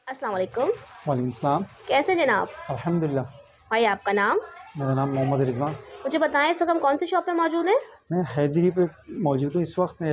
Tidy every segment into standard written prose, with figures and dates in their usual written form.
अस्सलाम वालेकुम। वालेकुम सलाम। कैसे जनाब? अल्हम्दुलिल्लाह। भाई आपका नाम? मेरा नाम मोहम्मद रिजवान। मुझे बताएं इस वक्त हम कौन सी शॉप पे मौजूद हैं मैं हैदरी पे मौजूद हूँ इस वक्त।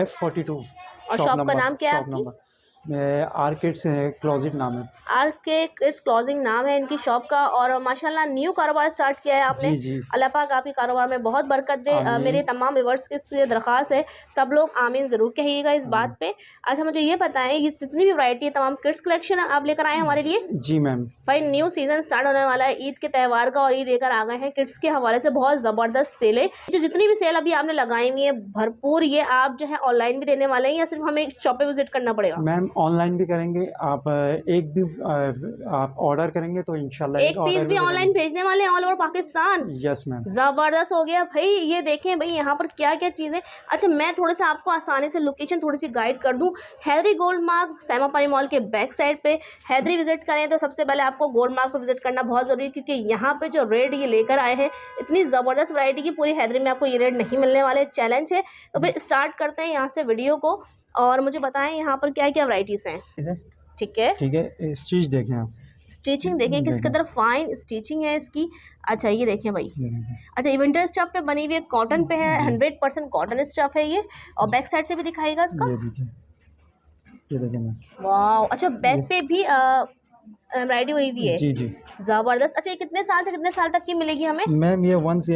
F42 और शॉप का नाम क्या है शॉप आपकी? नंबर आर्किड्स क्लोजेट नाम है। आर के किड्स क्लोजिंग नाम है इनकी शॉप का। और माशाल्लाह न्यू कारोबार स्टार्ट किया है आपने। जी जी। अल्लाह पाक आपके कारोबार में बहुत बरकत दे। मेरे आमीन तमाम व्यूअर्स की इससे दरख्वास्त है, सब लोग आमीन ज़रूर कहिएगा इस बात आमीन। पे। अच्छा मुझे ये बताएं, ये जितनी भी वैरायटी है तमाम किड्स कलेक्शन आप लेकर आए हैं हमारे लिए? जी मैम। भाई न्यू सीजन स्टार्ट होने वाला है ईद के त्यौहार का, और ये लेकर आ गए हैं किड्स के हवाले से बहुत ज़बरदस्त सेल है। जो जितनी भी सेल अभी आपने लगाई हुई है भरपूर, ये आप जो है ऑनलाइन भी देने वाले हैं या सिर्फ हमें शॉप पे विजिट करना पड़ेगा? मैम ऑनलाइन भी करेंगे। आप एक भी आप ऑर्डर करेंगे तो इंशाल्लाह एक एक पीस ऑर्डर भी में दे ऑनलाइन देंगे। भेजने वाले हैं all over Pakistan? Yes ma'am. जबरदस्त हो गया भाई। ये देखें भाई यहाँ पर क्या क्या चीज़ें। अच्छा मैं थोड़ा सा आपको आसानी से लोकेशन थोड़ी सी गाइड कर दूँ। हैदरी गोल्ड मार्ग सैमापानी मॉल के बैक साइड पे हैदरी विजिट करें तो सबसे पहले आपको गोल्ड मार्ग पे विजिट करना बहुत ज़रूरी है, क्योंकि यहाँ पे जो रेट ये लेकर आए हैं इतनी ज़बरदस्त वैरायटी की पूरी हैदरी में आपको ये रेट नहीं मिलने वाले, चैलेंज है। तो फिर स्टार्ट करते हैं यहाँ से वीडियो को, और मुझे बताएं यहाँ पर क्या क्या वैरायटीज़ हैं। ठीक है, ठीक है। इस चीज़ देखें आप। स्टिचिंग देखें किस कदर फाइन स्टिचिंग है इसकी। अच्छा ये देखें भाई। ये देखें। अच्छा ये विंटर स्टफ पे बनी हुई है, कॉटन पे है, जी 100% कॉटन स्टफ है ये। और बैक साइड से भी दिखाएगा इसका। ये देखिए। ये देखें मैम। वाह, अच्छा बैक ये पे भी एम्ब्रॉयडरी हुई हुई है, जी जी। ज़बरदस्त। अच्छा ये कितने साल से कितने साल तक की मिलेगी हमें? मैम ये 1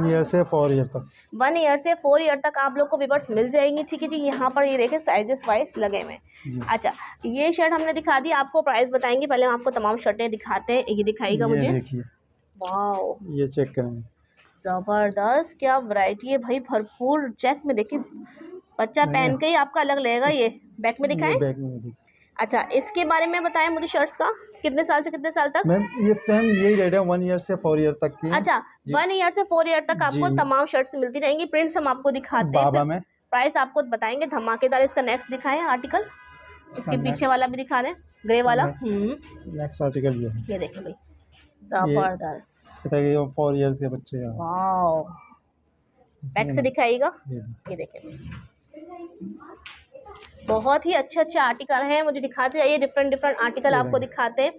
ईयर से 4 ईयर तक। 1 ईयर से 4 ईयर तक आप लोग को विवर्स मिल जाएंगी। ठीक है जी, यहाँ पर ये देखें साइजेस वाइज लगे हुए हैं। जी। अच्छा ये शर्ट हमने दिखा दी, आपको प्राइस बताएंगे, पहले हम आपको तमाम शर्टें दिखाते हैं। ये दिखाएगा ये मुझे। देखिए। वाह ये चेक करेंगे। जबरदस्त, क्या वैरायटी है भाई, भरपूर। चेक में देखिए, बच्चा ये पहन के ही आपका अलग लगेगा। ये बैक में दिखाएं। बैग में देखिए। अच्छा इसके बारे में बताएं मुझे, शर्ट्स का कितने साल से कितने साल तक? मैम ये सेम यही रेट है 1 ईयर से 4 ईयर तक की है। अच्छा जी 1 ईयर से 4 ईयर तक जी। आपको तमाम शर्ट्स मिलती रहेंगी। प्रिंट्स हम आपको दिखाते हैं, फिर बाबा में प्राइस आपको बताएंगे धमाकेदार। इसका नेक्स्ट दिखाएं आर्टिकल, इसके पीछे वाला भी दिखा दें, ग्रे वाला। नेक्स्ट आर्टिकल ये है। ये देखें भाई, ये जबरदस्त। बताइए 4 ईयर्स के बच्चे हैं। वाओ, बैक से दिखाइएगा। ये ये देखें, बहुत ही अच्छे अच्छे आर्टिकल हैं, मुझे दिखाते जाइए। डिफरेंट डिफरेंट आर्टिकल आपको दिखाते हैं।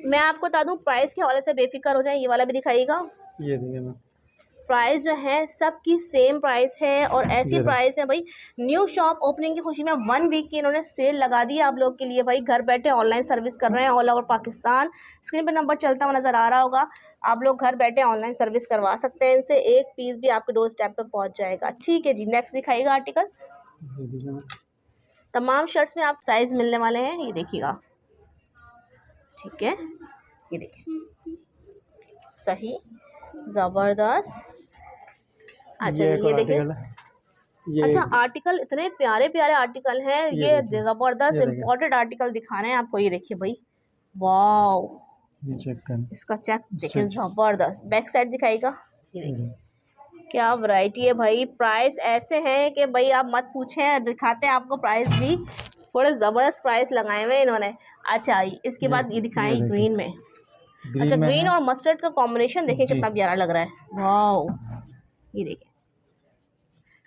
मैं आपको बता दूं प्राइस के हवाले से बेफिक्र हो जाए। ये वाला भी दिखाइएगा। ये देखिए मैम। प्राइस जो है सबकी सेम प्राइस है, और ऐसी ये प्राइस है भाई। न्यू शॉप ओपनिंग की खुशी में 1 वीक की इन्होंने सेल लगा दी है आप लोग के लिए। भाई घर बैठे ऑनलाइन सर्विस कर रहे हैं ऑल ओवर पाकिस्तान। स्क्रीन पर नंबर चलता हुआ नज़र आ रहा होगा, आप लोग घर बैठे ऑनलाइन सर्विस करवा सकते हैं इनसे। एक पीस भी आपके डोर स्टेप पर पहुंच जाएगा। ठीक है जी, नेक्स्ट दिखाइएगा आर्टिकल। देखिए मैम। तमाम शर्ट्स में आप साइज़ मिलने वाले हैं, ये देखिएगा। ठीक है, ये देखिए, सही, ज़बरदस्त। अच्छा ये एक ये और देखें। आर्टिकल है। ये अच्छा आर्टिकल इतने प्यारे प्यारे आर्टिकल हैं, ये देखिए। ज़बरदस्त ये देखिए। इम्पोर्टेड आर्टिकल दिखा रहे हैं आपको। ये देखिए भाई, वाओ, ये चेक करें। इसका चेक देखिए, ज़बरदस्त। बैक साइड दिखाएगा। ये ये देखिए देखिए। क्या वैरायटी है भाई। प्राइस ऐसे हैं कि भाई आप मत पूछें, दिखाते हैं आपको प्राइस भी। थोड़े ज़बरदस्त प्राइस लगाए हुए हैं इन्होंने। अच्छा इसके बाद ये दिखाएं देखिए। ग्रीन में। अच्छा ग्रीन में ग्रीन है। और मस्टर्ड का कॉम्बिनेशन देखिए जी। कितना प्यारा लग रहा है। वाओ, ये देखिए,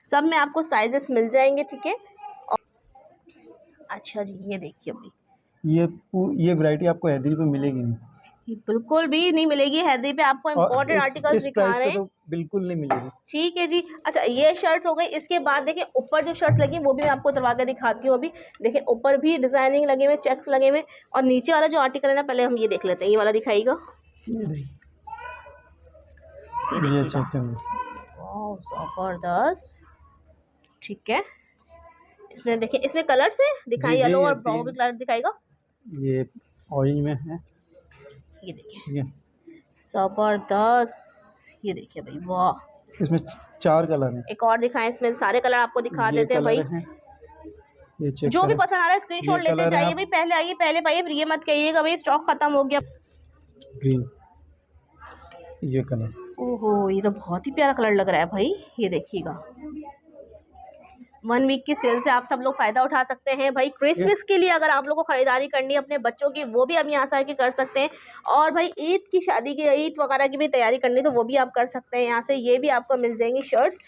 सब में आपको साइजेस मिल जाएंगे। ठीक है। अच्छा जी ये देखिए भाई, ये वैरायटी आपको हैदरी पे मिलेगी नहीं। ये बिल्कुल भी नहीं मिलेगी हैदरी पे, आपको और इम्पोर्टेड आर्टिकल्स इस दिखा प्राइस रहे पे हैं। तो बिल्कुल नहीं मिलेगी। ठीक है जी। अच्छा ये शर्ट्स हो गई। इसके बाद देखिए ऊपर जो शर्ट्स लगी वो भी मैं आपको उतरवा के दिखाती हूँ अभी। देखिए ऊपर भी डिजाइनिंग लगे हुए, चेक्स लगे हुए। और नीचे वाला जो आर्टिकल है ना, पहले हम ये देख लेते हैं। ये वाला दिखाइएगा। ये देखिए। ये ये देखिएगा, चेक करें। वाह जबरदस्त। ठीक है, इसमें देखिए, इसमें कलर से जी दिखाई, जी। येलो ये और ब्राउन भी कलर दिखाएगा। ये ऑरेंज में है। ये देखिए ठीक है। जबरदस्त। ये देखिए भाई, वाह। इसमें 4 कलर हैं। एक और दिखाएं, इसमें सारे कलर आपको दिखा ये देते हैं कलर भाई। है। ये चेक जो भी करें। पसंद आ रहा है ये स्क्रीनशॉट लेते कलर है जाइए आप। भाई। पहले आइए पहले पाइए, फिर ये मत कहिएगा भाई स्टॉक खत्म हो गया। ग्रीन। ये कलर। ओहो, ये तो बहुत ही प्यारा कलर लग रहा है भाई। ये देखिएगा, 1 वीक की सेल से आप सब लोग फ़ायदा उठा सकते हैं भाई। क्रिसमस के लिए अगर आप लोग को ख़रीदारी करनी है अपने बच्चों की, वो भी अब यहाँ से आके कर सकते हैं। और भाई ईद की शादी की, ईद वगैरह की भी तैयारी करनी, तो वो भी आप कर सकते हैं यहाँ से। ये भी आपको मिल जाएंगी शर्ट्स।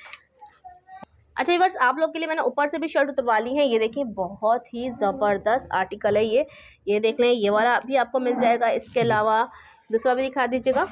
अच्छा व्यूअर्स, आप लोग के लिए मैंने ऊपर से भी शर्ट उतरवा ली है। ये देखिए बहुत ही ज़बरदस्त आर्टिकल है ये देख लें, ये वाला भी आपको मिल जाएगा। इसके अलावा दूसरा भी दिखा दीजिएगा।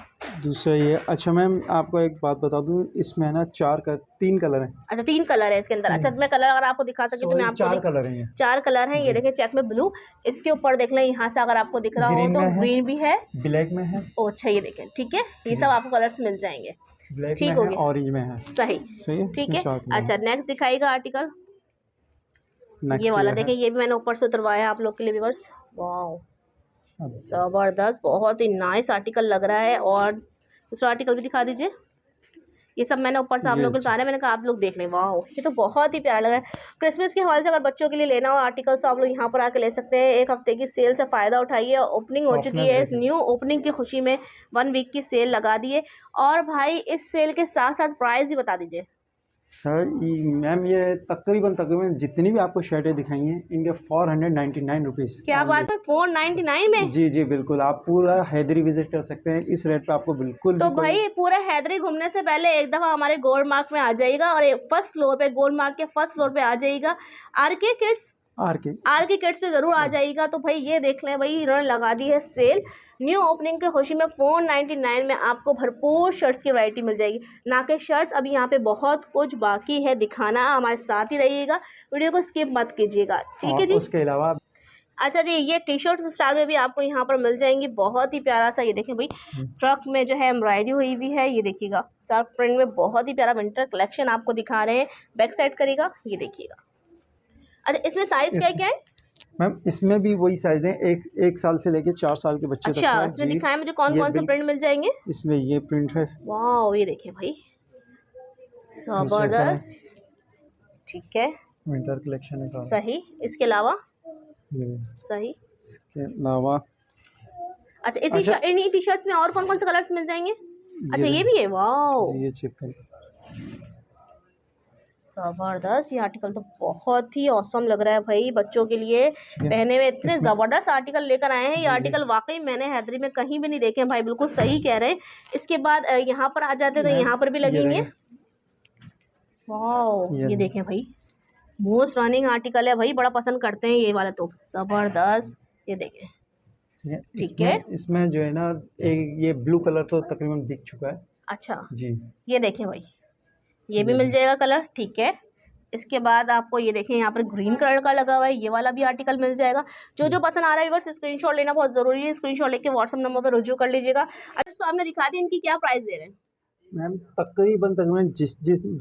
दूसरा ये, अच्छा मैम आपको एक बात बता दूं, इसमें ना 3 कलर हैं। अच्छा 3 कलर है इसके अंदर। अच्छा मैं कलर अगर आपको दिखा सकी तो मैं आपको 4 कलर हैं। 4 कलर हैं। ये देखें चेक में ब्लू, इसके ऊपर देख लें यहाँ से अगर आपको दिख रहा हो तो ग्रीन भी है, ब्लैक में है। ओ अच्छा ये देखें, ठीक है, ये सब आपको कलर्स मिल जाएंगे। ब्लैक ठीक में हो है, गया, ऑरेंज में है। सही है, ठीक है। इसमें 4 कलर अच्छा नेक्स्ट दिखाएगा आर्टिकल, हैं। ये वाला देखें, ये भी मैंने ऊपर से उतरवाया आप लोग के लिए व्यूअर्स। वाओ ज़बरदस्त, बहुत ही नाइस आर्टिकल लग रहा है। और दूसरा आर्टिकल भी दिखा दीजिए। ये सब मैंने ऊपर से आप लोगों को बताया, मैंने कहा आप लोग देख लें। वाह ये तो बहुत ही प्यारा लग रहा है। क्रिसमस के हवाले से अगर बच्चों के लिए लेना हो आर्टिकल्स तो आप लोग यहाँ पर आके ले सकते हैं। एक हफ्ते की सेल से फ़ायदा उठाइए। ओपनिंग हो चुकी है, इस न्यू ओपनिंग की खुशी में 1 वीक की सेल लगा दी है। और भाई इस सेल के साथ साथ प्राइस भी बता दीजिए। सर मैम ये तकरीबन जितनी भी आपको शर्टें दिखाई हैं इनके 499 रुपीज़। क्या बात है, 499 में? जी जी बिल्कुल, आप पूरा हैदरी विजिट कर सकते हैं इस रेट पे आपको बिल्कुल। तो भाई पूरा हैदरी घूमने से पहले एक दफ़ा हमारे गोल्ड मार्क में आ जाइएगा और फर्स्ट फ्लोर पे, गोल्ड मार्क के फर्स्ट फ्लोर पे आ जाइएगा। आर के किड्स पे ज़रूर आ जाइएगा। तो भाई ये देख लें, भाई इन्होंने लगा दी है सेल न्यू ओपनिंग की खुशी में। 499 में आपको भरपूर शर्ट्स की वैरायटी मिल जाएगी। ना कि शर्ट्स, अभी यहाँ पे बहुत कुछ बाकी है दिखाना, हमारे साथ ही रहिएगा, वीडियो को स्किप मत कीजिएगा, ठीक है जी। उसके अलावा अच्छा जी, ये टी शर्ट स्टाइल में भी आपको यहाँ पर मिल जाएंगी। बहुत ही प्यारा सा, ये देखें भाई ट्रक में जो है एम्ब्रॉयडरी हुई हुई है। ये देखिएगा सर्फ प्रिंट में बहुत ही प्यारा विंटर कलेक्शन आपको दिखा रहे हैं। बैक साइड करेगा, ये देखिएगा। अच्छा इसमें साइज़ क्या क्या है मैम? इसमें भी वही साइज है, एक साल से लेके 4 साल के बच्चे तक अच्छा है। इसमें दिखाएं मुझे कौन कौन से प्रिंट मिल जाएंगे। इसमें ये प्रिंट है। वाह ये देखिए भाई जबरदस्त, ठीक है, विंटर कलेक्शन है सारा। सही। इसके अलावा सही, इसके अलावा अच्छा इन्हीं टी शर्ट्स में और कौन कौन से कलर्स मिल जाएंगे? अच्छा ये भी है, वाह ये चेक करें, ज़बरदस्त। ये आर्टिकल तो बहुत ही औसम लग रहा है भाई, बच्चों के लिए पहने में इतने ज़बरदस्त आर्टिकल लेकर आए हैं। ये आर्टिकल वाकई मैंने हैदरी में कहीं भी नहीं देखे हैं भाई, बिल्कुल सही कह रहे हैं। इसके बाद यहाँ पर आ जाते हैं तो यहाँ पर भी लगेंगे। वाह ये देखें भाई, मोस्ट रनिंग आर्टिकल है भाई, बड़ा पसंद करते हैं ये वाला तो। ज़बरदस्त, ये देखें, ठीक है। इसमें जो है ना ये ब्लू कलर तो तकरीबन बिक चुका है। अच्छा जी, ये देखें भाई, ये भी मिल जाएगा कलर, ठीक है। इसके बाद आपको ये देखें यहाँ पर ग्रीन कलर का लगा हुआ है, ये वाला भी आर्टिकल मिल जाएगा। जो जो पसंद आ रहा है व्यूअर्स स्क्रीनशॉट लेना बहुत ज़रूरी है। स्क्रीनशॉट लेके व्हाट्सअप नंबर पर रुजू कर लीजिएगा। अच्छा तो आपने दिखा दी, इनकी क्या प्राइस दे रहे हैं? मैम तकरीबन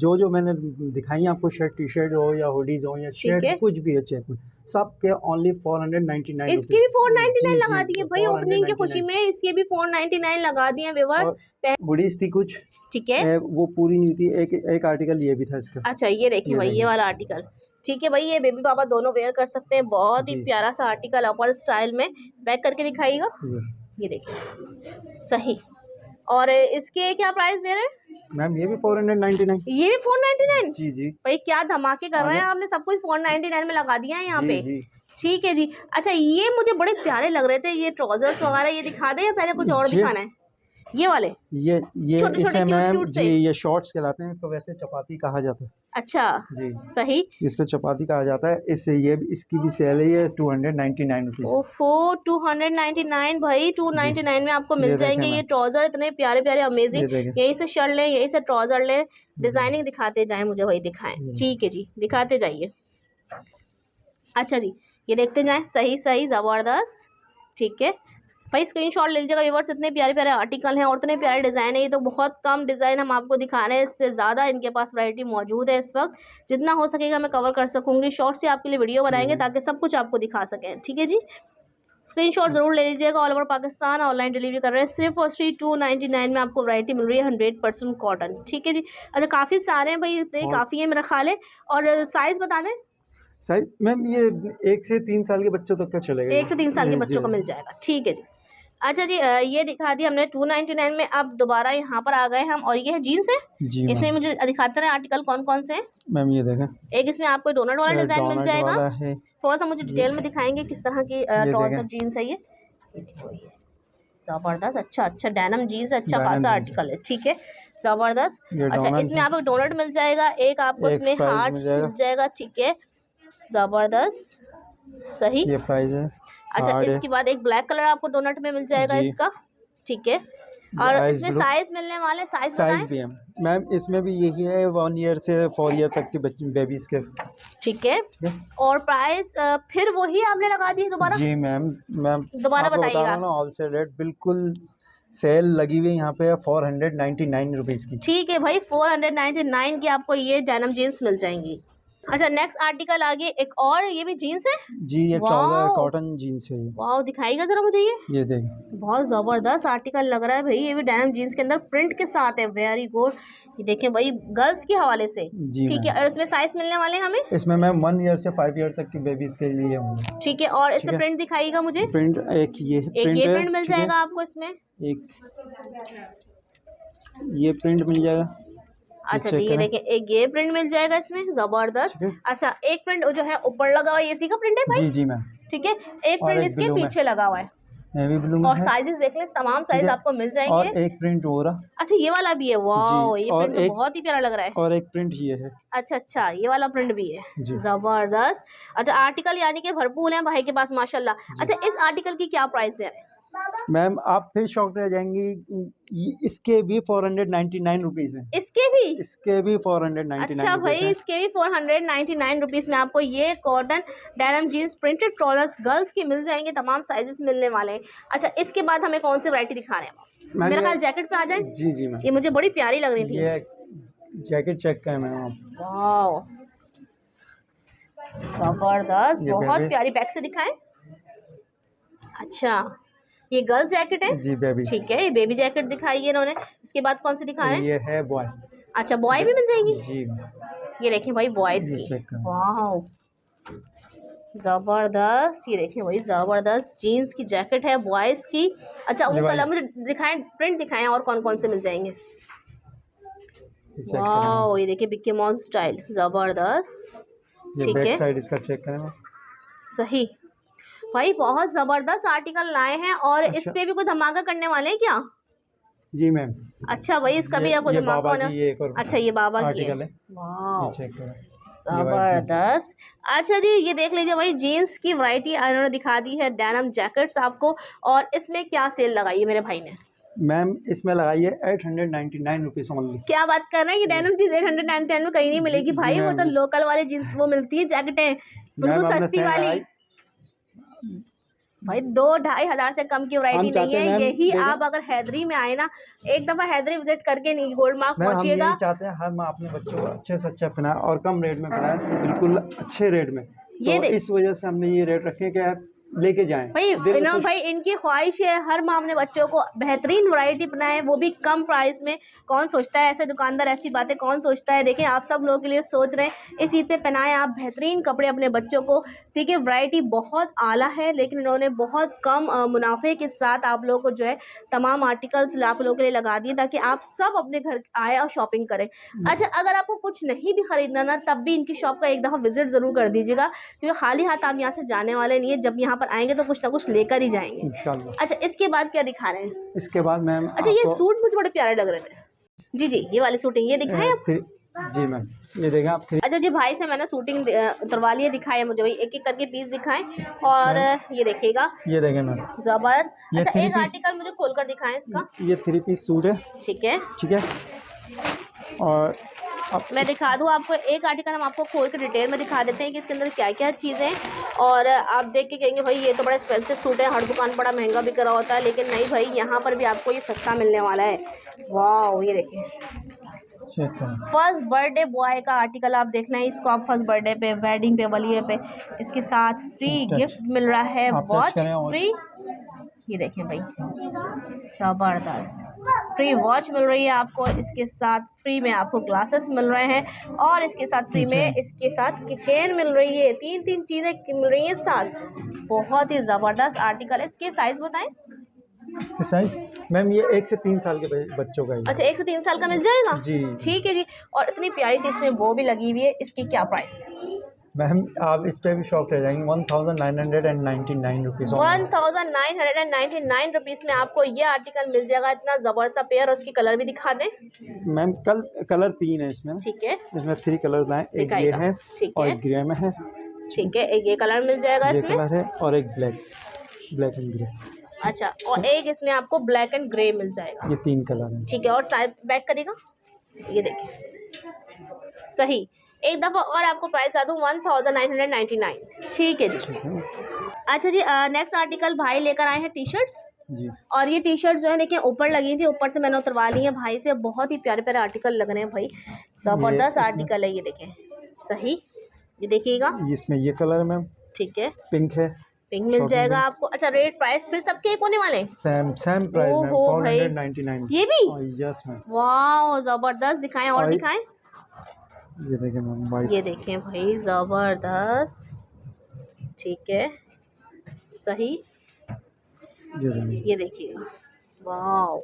जो मैंने दिखाई आपको, शर्ट टी शर्ट हो या हुडीज हो या शर्ट कुछ भी है चेक में, सब के ओनली 499। इसकी भी 499 लगा दिए भाई ओपनिंग की खुशी में, इसके भी 499 लगा दिए व्यूअर्स। हुडीज थी कुछ, ठीक है, वो पूरी नहीं थी, एक आर्टिकल ये भी था इसका। अच्छा ये देखिए भाई ये वाला आर्टिकल, ठीक है भाई, ये बेबी पापा दोनों वेयर कर सकते हैं। बहुत ही प्यारा सा आर्टिकल अपर स्टाइल में। बैक करके दिखाइएगा, ये देखिए सही। और इसके क्या प्राइस दे रहे हैं मैम? ये भी 499। ये भी 499? जी जी भाई क्या धमाके कर रहे हैं आपने, सब कुछ 499 में लगा दिया है यहाँ पे। ठीक है जी। अच्छा ये मुझे बड़े प्यारे लग रहे थे, ये ट्राउजर्स वगैरह, ये दिखा दे या पहले कुछ और दिखाना है? ये वाले ये छोटे छोटे क्यूट जी, ये शॉर्ट्स कहलाते हैं, इसको वैसे चपाती कहा जाता है। अच्छा जी सही, इसको चपाती कहा जाता है। इसकी भी सेल है, ये 299 रुपीज़। ओफो 299 भाई, 299 में आपको मिल जाएंगे ये ट्राउजर, इतने प्यारे प्यारे अमेजिंग। यहीं से शर्ट लें, यहीं से ट्राउजर लें। डिजाइनिंग दिखाते जाएं मुझे भाई, दिखाएं, ठीक है जी, दिखाते जाइए। अच्छा जी ये देखते जाएं, सही सही ज़बरदस्त, ठीक है भाई। स्क्रीनशॉट ले लीजिएगा व्यूअर्स, इतने प्यारे प्यारे आर्टिकल हैं और इतने प्यारे डिज़ाइन है। ये तो बहुत कम डिज़ाइन हम आपको दिखा रहे हैं, इससे ज़्यादा इनके पास वैरायटी मौजूद है इस वक्त। जितना हो सकेगा मैं कवर कर सकूँगी। शॉर्ट से आपके लिए वीडियो बनाएंगे ताकि सब कुछ आपको दिखा सकें, ठीक है जी। स्क्रीनशॉट ज़रूर ले लीजिएगा। All over Pakistan online delivery कर रहे हैं, सिर्फ और सिर्फ 299 में आपको वैरायटी मिल रही है, 100% कॉटन, ठीक है जी। अच्छा काफ़ी सारे हैं भाई, इतने काफ़ी है मेरा ख्याल है। और साइज़ बता दें। साइज मैम ये 1 से 3 साल के बच्चों तक का चलेगा, 1 से 3 साल के बच्चों को मिल जाएगा, ठीक है जी। अच्छा जी ये दिखा दिया हमने 299 में। अब दोबारा यहाँ पर आ गए हम, और ये है जीन्स है जी। इसमें मुझे दिखाते हैं आर्टिकल कौन कौन से हैं मैम। ये देखें, एक इसमें आपको डोनट वाला डिजाइन मिल जाएगा। थोड़ा सा मुझे डिटेल में दिखाएंगे किस तरह की ट्राउजर जीन्स है ये। जबरदस्त, अच्छा डेनिम जीन्स, अच्छा खासा आर्टिकल है, ठीक है। जबरदस्त। ये अच्छा डोनट इसमें है। आपको डोनट मिल जाएगा, एक आपको एक इसमें फ्राइज हार्ट मिल जाएगा। मिल जाएगा, ठीक है, जबरदस्त, सही। ये फ्राइज है, अच्छा हार्ड है इसके बाद एक ब्लैक कलर आपको डोनट में मिल जाएगा जी। इसका, ठीक है। और आइस इसमें ब्लू साइज मिलने वाले, साइज साइज बताएं। भी है मैम, इसमें भी यही है 1 ईयर से 4 ईयर तक के बच्चे बेबीज के। ठीक है। ठीक है और प्राइस फिर वही आपने लगा दी है दोबारा, जी मैम। मैम दोबारा आपको बता रहा बताइएगा। हूँ ना, होलसेल रेट बिल्कुल सेल लगी हुई है यहाँ पे 499 रुपीज़ की। ठीक है भाई, 499 की आपको ये डेनिम जीन्स मिल जाएंगी। अच्छा नेक्स्ट आर्टिकल आगे एक और, ये भी जीन्स है। जी ये वाह कॉटन जीन्स है ये। वाह, दिखाइएगा जरा मुझे ये देखें। बहुत ज़बरदस्त आर्टिकल लग रहा है भाई, ये भी डेनिम जीन्स के अंदर प्रिंट के साथ है, वेरी गुड। ये देखें भाई, गर्ल्स के हवाले से, जी ठीक है। मैम। और इसमें साइज मिलने वाले हैं हमें, इसमें मैम 1 ईयर से 5 ईयर तक के बेबीज के लिए होंगे। ठीक है। और ठीक इसमें है। प्रिंट दिखाइएगा मुझे, प्रिंट एक ये एक प्रिंट ये है, प्रिंट मिल ठीक है। जाएगा आपको इसमें, एक ये प्रिंट मिल जाएगा। अच्छा जी चेक ये करें। देखिए एक ये प्रिंट मिल जाएगा इसमें, जबरदस्त। ठीक है। अच्छा एक प्रिंट जो है ऊपर लगा हुआ है, इसी का प्रिंट है भाई, जी जी मैम। ठीक है। एक और प्रिंट एक इसके ब्लू में, पीछे लगा हुआ है, नेवी ब्लू में और है, साइजेस देख लें, तमाम ठीक साइज है। आपको मिल और जाएंगे। एक प्रिंट हो रहा अच्छा ये वाला भी है, जी। वाह ये और प्रिंट तो एक बहुत ही प्यारा लग रहा है। और एक प्रिंट ये है अच्छा अच्छा, ये वाला प्रिंट भी है, जी। जबरदस्त। अच्छा आर्टिकल यानी कि भरपूर है भाई के पास माशाल्लाह। जी। अच्छा इस आर्टिकल की क्या प्राइस है? मैम आप फिर शॉक रह जाएंगी, इसके भी 499 रुपीज़ है। इसके भी? इसके भी 499 अच्छा भाई रुपीज़ है। इसके भी 499 रुपीज़ में आपको ये cotton denim jeans printed trousers girls की मिल जाएंगे, तमाम साइजेस मिलने वाले हैं। अच्छा इसके बाद हमें कौन सी वैरायटी दिखा रहे हैं? मेरा ख्याल जैकेट पे आ जाए। जी जी मैम। ये मुझे बड़ी प्यारी लग रही थी। ये जैकेट चेक करें मैम आप। वाह जबरदस्त, ये बहुत बेबी प्यारी, बैक से दिखाएं। अच्छा ये गर्ल्स जैकेट है जी बेबी। ठीक है, ये बेबी जैकेट दिखाई है इन्होंने। इसके बाद कौन सी दिखा रहे हैं? ये है बॉय। अच्छा बॉय भी मिल जाएगी, जी ये देखें भाई बॉयज ये की, चेक करें। वाह जबरदस्त। ये देखें भाई जबरदस्त जीन्स की जैकेट है बॉयज की। अच्छा वो कलर मुझे दिखाएं, प्रिंट दिखाएं, और कौन कौन से मिल जाएंगे? वाह ये देखिए बिक्की माउस स्टाइल, जबरदस्त, ठीक है साइड इसका चेक करें। सही भाई, बहुत जबरदस्त आर्टिकल लाए हैं। और अच्छा। इस पे भी कोई धमाका करने वाले हैं क्या? जी मैम। अच्छा भाई इसका भी आपको धमाका होना। अच्छा ये बाबा की है, वाह जबरदस्त। अच्छा जी ये देख लीजिए भाई, जीन्स की वैरायटी इन्होंने दिखा दी है, डेनिम जैकेट्स आपको। और इसमें क्या सेल लगाई है मेरे भाई ने? मैम इसमें लगाई है 899 रुपीज़ ओनली। क्या बात कर रहे हैं, ये डेनिम जीन्स 899 में कहीं नहीं मिलेगी भाई, वो तो लोकल वाले जीन्स वो मिलती है जैकेटें बिल्कुल सस्ती वाली भाई, 2-2.5 हज़ार से कम की वैरायटी नहीं है। यही आप अगर हैदरी में आए ना, एक दफ़ा हैदरी विजिट करके नहीं गोल्ड मार्क पहुंचिएगा। हम चाहते हैं हर माह अपने बच्चों को अच्छे से अच्छा पहनाए और कम रेट में पहनाए, बिल्कुल अच्छे रेट में। तो इस वजह से हमने ये रेट रखे कि आप लेके जाएं भाई। भाई इनकी ख्वाहिश है हर माह अपने बच्चों को बेहतरीन वैरायटी बनाए, वो भी कम प्राइस में। कौन सोचता है ऐसे दुकानदार ऐसी बातें कौन सोचता है? देखें आप सब लोगों के लिए सोच रहे हैं, इस ईद पे पहनाएं आप बेहतरीन कपड़े अपने बच्चों को, ठीक है। वैरायटी बहुत आला है, लेकिन इन्होंने बहुत कम मुनाफे के साथ आप लोगों को जो है तमाम आर्टिकल्स आप लोगों के लिए लगा दिए, ताकि आप सब अपने घर आए और शॉपिंग करें। अच्छा अगर आपको कुछ नहीं भी खरीदना ना, तब भी इनकी शॉप का एक दफ़ा विजिट ज़रूर कर दीजिएगा, क्योंकि खाली हाथ आप यहाँ से जाने वाले नहीं है। जब यहाँ पर आएंगे तो कुछ ना कुछ लेकर ही जाएंगे इंशाल्लाह। अच्छा इसके बाद क्या दिखा रहे हैं? इसके बाद मैम अच्छा ये सूट मुझे बड़े प्यारे लग रहे थे। जी जी ये वाली शूटिंग ये दिखाएं आप। जी मैम ये देखें आप। अच्छा जी भाई से मैंने शूटिंग उतरवा लिया, दिखाए मुझे भाई, एक एक करके पीस दिखाएं। और ये देखिएगा, ये देखें मैम जबरदस्त। अच्छा एक आर्टिकल मुझे खोलकर दिखाएं इसका। ये 3 पीस सूट है, ठीक है ठीक है। और मैं दिखा दूँ आपको एक आर्टिकल, हम आपको खोल के डिटेल में दिखा देते हैं कि इसके अंदर क्या क्या चीज़ें, और आप देख के कहेंगे भाई ये तो बड़ा एक्सपेंसिव सूट है, हर दुकान बड़ा महंगा बिक रहा होता है, लेकिन नहीं भाई, यहाँ पर भी आपको ये सस्ता मिलने वाला है। वाह ये देखिए, फर्स्ट बर्थडे बॉय का आर्टिकल आप देख लें, इसको आप फर्स्ट बर्थडे पे, वेडिंग पे, वलीये पे, इसके साथ फ्री गिफ्ट मिल रहा है, वॉच फ्री। ये देखें भाई ज़बरदस्त, फ्री वॉच मिल रही है आपको, इसके साथ फ्री में आपको ग्लासेस मिल रहे हैं, और इसके साथ फ्री में इसके साथ किचेन मिल रही है। 3 चीज़ें मिल रही हैं साथ। बहुत ही ज़बरदस्त आर्टिकल है। इसके साइज़ बताएं। इसके साइज मैम ये 1 से 3 साल के बच्चों का है। अच्छा 1 से 3 साल का मिल जाएगा जी, ठीक है जी। और इतनी प्यारी सी इसमें वो भी लगी हुई है, इसकी क्या प्राइस है? मैम आप इस पे भी शॉप रह जाएंगे 1999 रुपीज़। 1999 रुपीज़ में आपको ये आर्टिकल मिल जाएगा। इतना ज़बरदस्त पेयर, और उसकी कलर भी दिखा दें। मैम कलर 3 है इसमें। ठीक है, इसमें 3 कलर्स हैं, एक ये है और एक ग्रे में है। ठीक है, एक ये कलर मिल जाएगा ये इसमें, कलर है और एक ब्लैक एंड ग्रे। अच्छा, और एक इसमें आपको ब्लैक एंड ग्रे मिल जाएगा। ये 3 कलर हैं। ठीक है, और साइड बैक करेगा, ये देखिए सही। एक दफ़ा और आपको प्राइस आ दूँ 1999। ठीक है जी। अच्छा जी, नेक्स्ट आर्टिकल भाई लेकर आए हैं टी शर्ट्स जी। और ये टी शर्ट जो है देखिए ऊपर लगी थी, ऊपर से मैंने उतरवा ली है भाई से। बहुत ही प्यारे प्यारे आर्टिकल लग रहे हैं भाई, ज़बरदस्त आर्टिकल है ये देखें सही। ये देखिएगा, इसमें ये कलर है मैम, ठीक है, पिंक है, पिंक मिल जाएगा आपको। अच्छा, रेट प्राइस फिर सबके एक होने वाले, सेम प्राइस मैम, 499। ये भी यस मैम, वाह ज़बरदस्त। दिखाएं और दिखाएं, ये देखें मैम वाइट, ये देखें भाई ज़बरदस्त, ठीक है सही। ये देखिएगा वाह।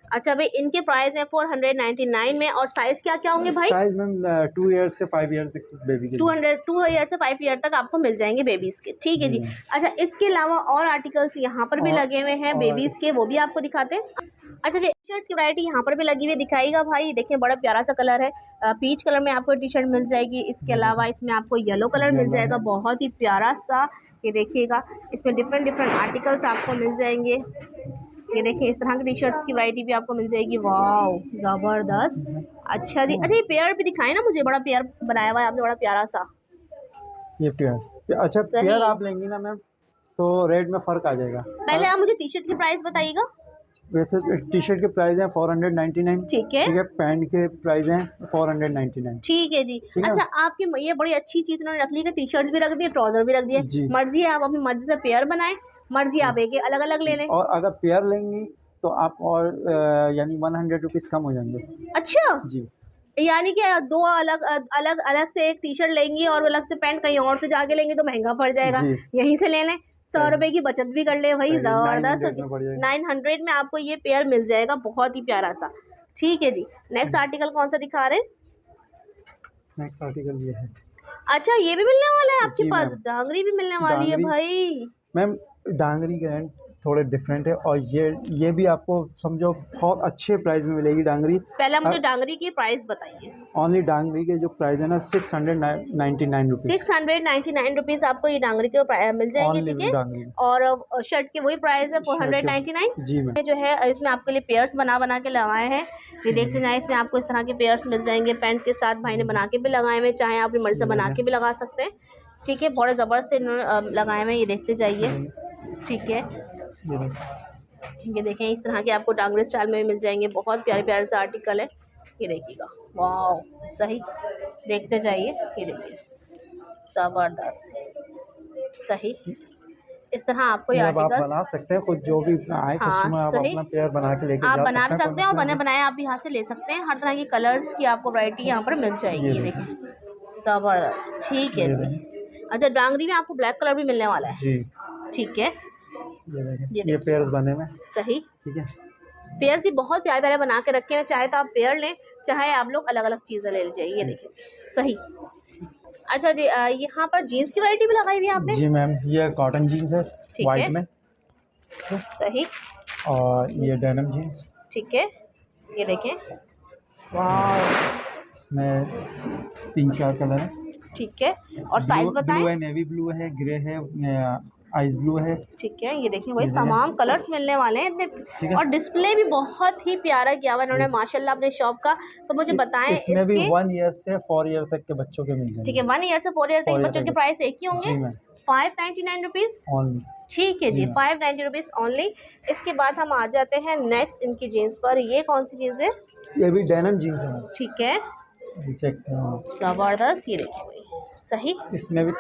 अच्छा भाई, इनके प्राइस है 499 में, और साइज क्या क्या होंगे भाई? साइज मैम 2 ईयर से 5 ईयर तक बेबी के 2 ईयर से 5 ईयर तक आपको मिल जाएंगे बेबीज़ के। ठीक है जी। अच्छा, इसके अलावा और आर्टिकल्स यहाँ पर भी लगे हुए हैं बेबीज़ के, वो भी आपको दिखाते हैं। अच्छा जी, टी शर्ट्स की वैरायटी यहाँ पर भी लगी हुई दिखाएगा भाई। देखिए बड़ा प्यारा सा कलर है, पीच कलर में आपको टी शर्ट मिल जाएगी। इसके अलावा इसमें आपको येलो कलर मिल जाएगा, बहुत ही प्यारा सा। ये देखिएगा, इसमें डिफरेंट आर्टिकल्स आपको मिल जाएंगे। ये देखिए इस तरह की टी शर्ट्स की वैरायटी भी आपको मिल जाएगी। वाह ज़बरदस्त। अच्छा जी, अच्छा ये पेयर भी दिखाए ना, मुझे बड़ा पेयर बनाया हुआ है आपने, बड़ा प्यारा सा ये पेयर। अच्छा पेयर आप लेंगी ना मैम तो रेट में फ़र्क आ जाएगा। पहले आप मुझे टी शर्ट की प्राइस बताइएगा। वैसे टी शर्ट के प्राइस हैं 499। ठीक है, पैंट के प्राइस हैं 499। ठीक है जी। अच्छा, आपकी ये बड़ी अच्छी चीज़ इन्होंने रख ली कि टी शर्ट्स भी रख दी, ट्राउजर भी रख दिए। मर्जी है, आप अपनी मर्जी से पेयर बनाएं, मर्जी आप एक अलग अलग ले लें। और अगर पेयर लेंगी तो आप और यानी 100 रुपीज़ कम हो जाएंगे। अच्छा जी, यानी कि दो अलग से एक टी शर्ट लेंगी और अलग से पैंट कहीं और से जाके लेंगे तो महंगा पड़ जाएगा, यहीं से ले लें, 100 रुपये की बचत भी कर ले भाई। ज़बरदस्त, 900 में आपको ये पेयर मिल जाएगा, बहुत ही प्यारा सा। ठीक है जी, नेक्स्ट आर्टिकल कौन सा दिखा रहे हैं? नेक्स्ट आर्टिकल ये है। अच्छा, ये भी मिलने वाला है आपके पास, डांगरी भी मिलने वाली है भाई। मैम डांगरी के रेंट थोड़े डिफरेंट है, और ये भी आपको समझो बहुत अच्छे प्राइस में मिलेगी डांगरी। पहले मुझे डांगरी की प्राइस बताइए। ओनली डांगरी के जो प्राइस है ना 699 रुपीज़। 699 रुपीज़ आपको ये डांगरी के मिल जाएंगे। ठीक है, और शर्ट की वही प्राइस है 499। जी मैम। जो है इसमें आपके लिए पेयर्स बना के लगाए हैं, ये देखते जाए। इसमें आपको इस तरह के पेयर्स मिल जाएंगे, पैंट के साथ भाई ने बना के भी लगाए हुए, चाहे आप अपनी मर्जी से बना के भी लगा सकते हैं। ठीक है, बड़े ज़बरदस्त से इन्होंने लगाए हुए, ये देखते जाइए। ठीक है, ये देखें इस तरह के आपको डांगरी स्टाइल में भी मिल जाएंगे, बहुत प्यारे प्यारे से आर्टिकल है। ये देखिएगा वाह सही, देखते जाइए। ये देखिए ज़बरदस्त सही। इस तरह आपको ये आर्टिकल्स बना सकते हैं खुद, जो भी आए कस्टमर आप अपना पेयर बना के लेके आप बना भी सकते हैं, और बने बनाए आप यहाँ से ले सकते हैं। हर तरह की कलर्स की आपको वैरायटी यहाँ पर मिल जाएगी। ये देखिए ज़बरदस्त। ठीक है जी। अच्छा, डांगरी में आपको ब्लैक कलर भी मिलने वाला है जी। ठीक है, ये पेयर्स बने में सही। ठीक है, पेयर्स ही बहुत प्यारे प्यारे बना के रखे हैं, चाहे तो आप पेयर लें, चाहे आप लोग अलग अलग चीज़ें ले लीजिए। ये देखिए सही। अच्छा जी, यहाँ पर जीन्स की वैरायटी भी लगाई हुई है आपने? जी मैम, ये कॉटन जीन्स है वाइट में सही, और ये डेनिम जीन्स। ठीक है, ये देखें वाह, इसमें 3-4 कलर है। ठीक है, और साइज बताएं? ब्लू है, नेवी ब्लू है, ग्रे है, आइस ब्लू है। ठीक है, ये देखिए वही तमाम कलर्स मिलने वाले हैं इतने, और डिस्प्ले भी बहुत ही प्यारा किया हुआ इन्होंने माशाल्लाह अपने शॉप का। तो मुझे बताएं इसमें भी 1 ईयर से 4 ईयर तक के बच्चों के मिल जाएंगे। ठीक है, 1 ईयर से 4 ईयर तक के बच्चों के प्राइस एक ही होंगे, 599 रुपीज़ ओनली। ठीक है जी, 590 रुपीज़ ओनली। इसके बाद हम आ जाते हैं नेक्स्ट इनकी जीन्स पर। ये कौन सी जीन्स है? ये भी डेनिम जीन्स है। ठीक है, ज़बरदस्त। ये देखिए सही, इसमें भी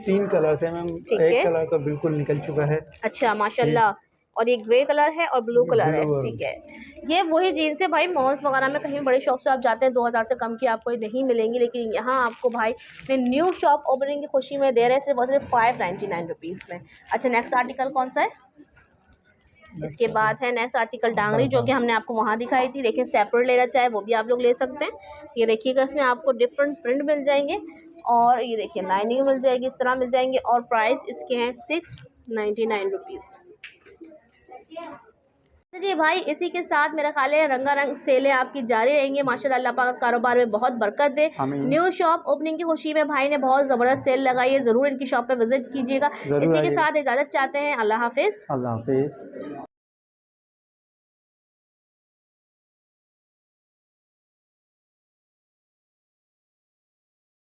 3 कलर थे मैम, एक कलर तो बिल्कुल निकल चुका है। अच्छा माशाल्लाह, और ये ग्रे कलर है और ब्लू कलर है। ठीक है, ये वही जीन्स है भाई, मॉल्स वगैरह में कहीं बड़े शॉप से आप जाते हैं 2000 से कम की आपको नहीं मिलेंगी, लेकिन यहाँ आपको भाई ने न्यू शॉप ओपनिंग की खुशी में दे रहे हैं सिर्फ और सिर्फ 599 रुपीज़ में। अच्छा, नेक्स्ट आर्टिकल कौन सा है? इसके बाद है नेक्स्ट आर्टिकल डांगरी, जो कि हमने आपको वहाँ दिखाई थी। देखिए सेपरेट लेना चाहे वो भी आप लोग ले सकते हैं। ये देखिएगा इसमें आपको डिफरेंट प्रिंट मिल जाएंगे और ये देखिए लाइनिंग मिल जाएगी, इस तरह मिल जाएंगे और प्राइस इसके हैं 699 रुपीज़। जी भाई, इसी के साथ मेरा ख्याल है रंगारंग सेलें आपकी जारी रहेंगी। माशाल्लाह, अल्लाह पाक कारोबार में बहुत बरकत दे। न्यू शॉप ओपनिंग की खुशी में भाई ने बहुत ज़बरदस्त सेल लगाई है, ज़रूर इनकी शॉप पे विजिट कीजिएगा। इसी के साथ इजाज़त चाहते हैं। अल्लाह हाफिज़। अल्लाह हाफिज़।